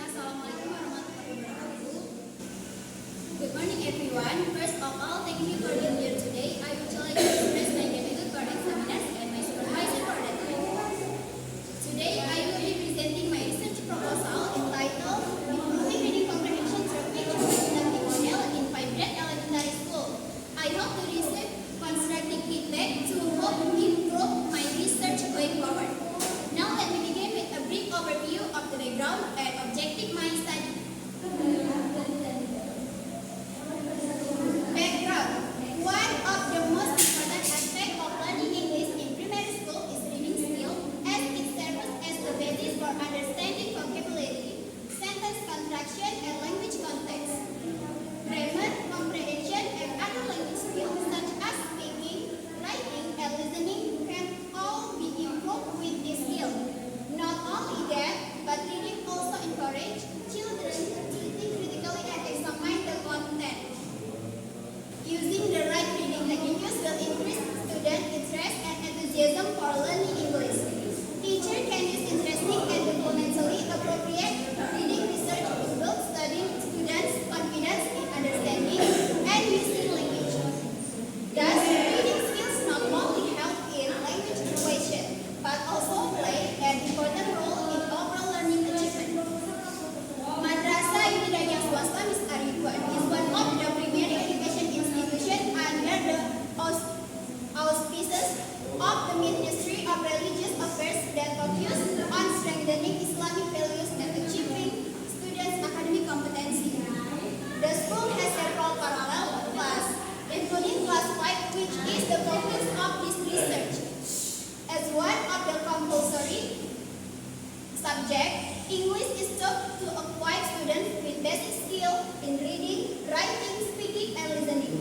Assalamualaikum warahmatullahi wabarakatuh. Good morning everyone. First of all, thank you for being here today. I would like to express my gratitude for examiners and my supervisor for that time. Today I will be presenting my research proposal entitled Improving Reading Comprehension Through Picture Didactic Model in 5th Grade Elementary School. I hope to receive constructive feedback to help improve my research going forward. Now let me begin with a brief overview of the background and objective my study. Background. One of the most important aspects of learning English in primary school is reading skill, as it serves as the basis for understanding vocabulary, sentence construction, and language context. Grammar, comprehension, and other language skills such as speaking, writing, and listening can all be improved with this skill. Not only that, but reading also encourages children to think critically and examine the content. Using the right reading techniques will increase student interest and enthusiasm for learning English. Teacher can use interesting and developmentally appropriate reading research to build studying students' confidence in understanding and using language. Thus, reading skills not only help in language acquisition, but also play an important role in overall learning achievement. Madrasah Ibtidaiyah Swasta Miss Ariduan is one of the primary education institutions under the auspices of the Ministry of Religious Affairs that focus on strengthening Islamic values and achieving students' academic competency. The school has several parallel classes, including class 5, which is the focus of this research. As one of the compulsory subjects, English is taught to acquire students with basic skill in reading, writing, speaking, and listening.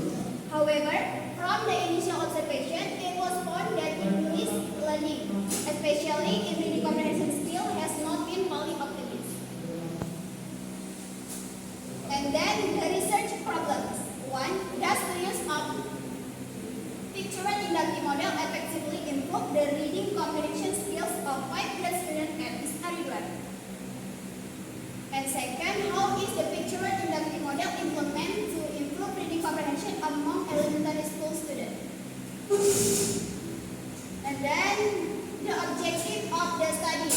However, from the initial observation, it was found that English learning, especially in reading comprehension skill, has not been fully optimized. And then the research problems. 1. Does the use of pictorial didactic model effectively improve the reading comprehension skills of 5th grade students at Miss Ariduan? And second, how is the pictorial didactic model implemented to improve reading comprehension among elementary school students? And then the objective of the study.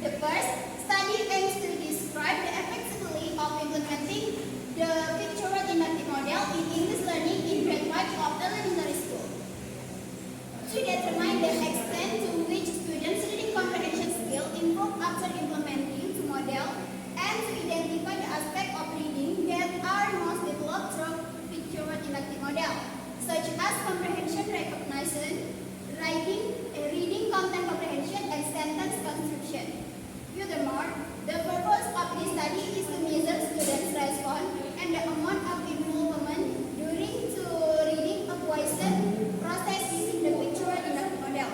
The first study aims to describe the effectivity of implementing the pictorial didactic model in English learning in grade 5 of elementary school. To determine the extent to which students' reading comprehension skill improve after implementing the model, and to identify the aspect of reading that are most developed through pictorial didactic model, such as comprehension recognition, reading content comprehension, and sentence construction. Furthermore, the purpose of this study is to measure students' response and the amount of involvement during the reading acquisition process using the pictorial didactic model.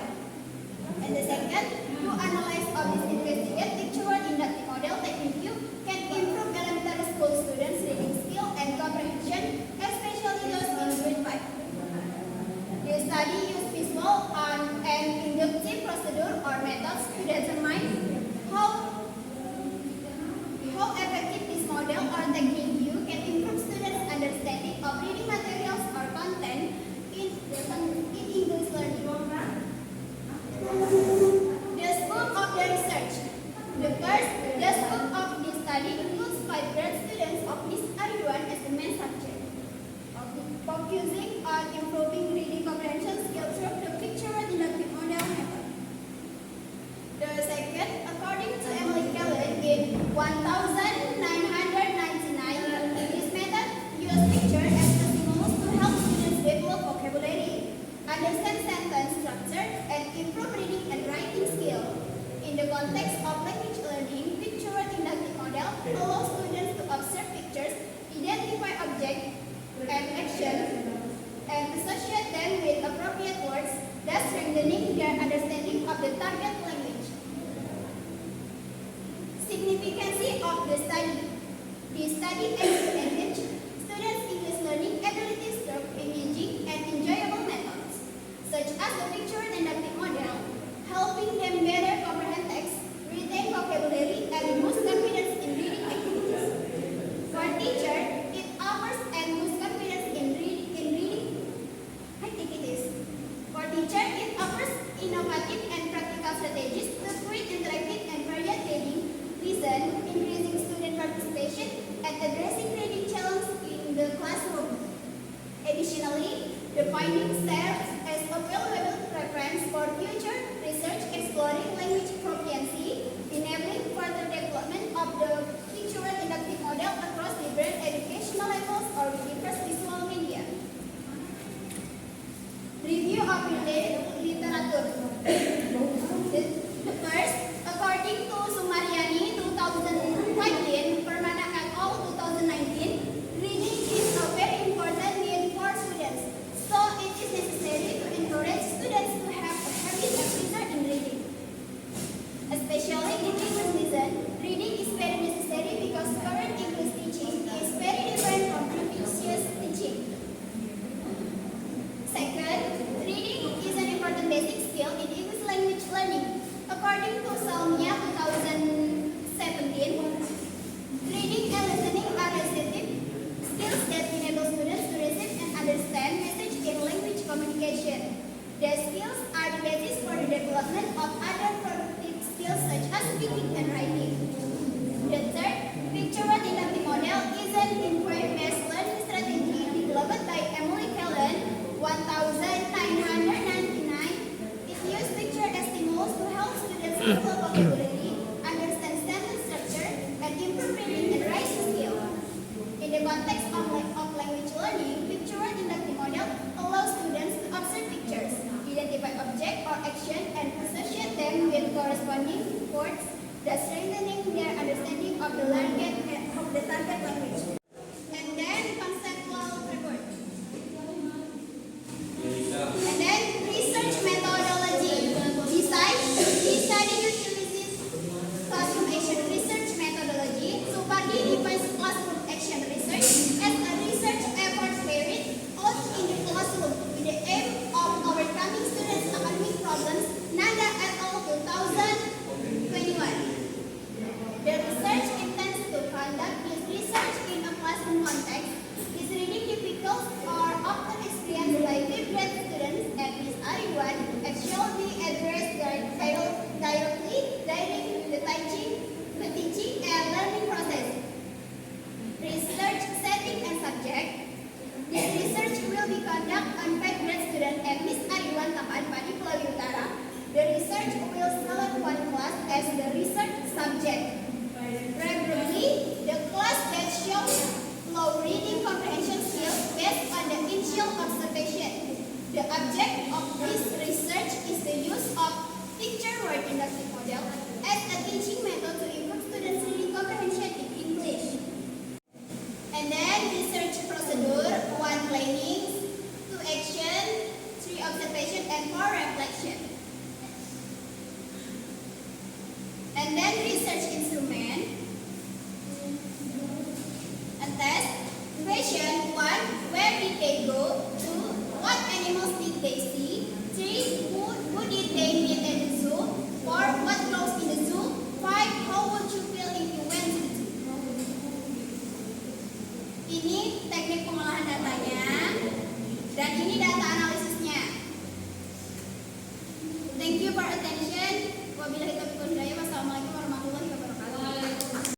And the second, to analyze of this investigate pictorial didactic model technique can improve elementary school students' reading skill and comprehension, especially those in grade 5. The study used visual and inductive procedure or methods to determine how effective this model or technique can improve students' understanding of reading materials or content in English learning. The scope of the research. The scope of this study includes 5th grade students of Miss Ariduan as the main subject, focusing on improving reading comprehension skills through the pictorial didactic model method. The second, according to Emily Kellen in 1999, this method uses picture as a stimulus to help students develop vocabulary, understand sentence structure, and improve reading and writing skill. In the context of language learning, pictorial didactic model allows students to observe pictures, identify objects and actions, and associate them with appropriate words, thus strengthening their understanding of the target language. Significance of the study. The study aims to enrich students' English learning abilities through engaging and enjoyable methods, such as the pictorial didactic model, helping them better comprehend text, retain vocabulary, and boost confidence in target language. And then conceptual framework. And then research methodology. Design, study utilizes classroom action research methodology. Supardi defines classroom action research as a research effort carried out in the classroom with the aim of overcoming students' academic problems. Nanda et al. 2021. The research intends to conduct this research in a classroom context. These reading difficulties are often experienced by fifth grade students at Miss Ariwan and shall be addressed directly during the teaching and learning process. Research setting and subject. This research will be conducted on fifth grade students at Miss Ariwan Taman Padi Pulau Utara. The research will select one class as the research subject. Preferably, the class that shows low reading comprehension skills based on the initial observation. The object of this research is the use of picture word inductive model as a teaching method to improve students' reading comprehension in English. And then research procedure: 1 planning, 2 action, 3 observation, and 4 reflection. And then research instrument. A test. Question 1. Where did they go? 2. What animals did they see? 3. Who did they meet at the zoo? 4. What grows in the zoo? 5. How would you feel if you went to the zoo? Ini teknik pengolahan datanya. Dan ini data analisis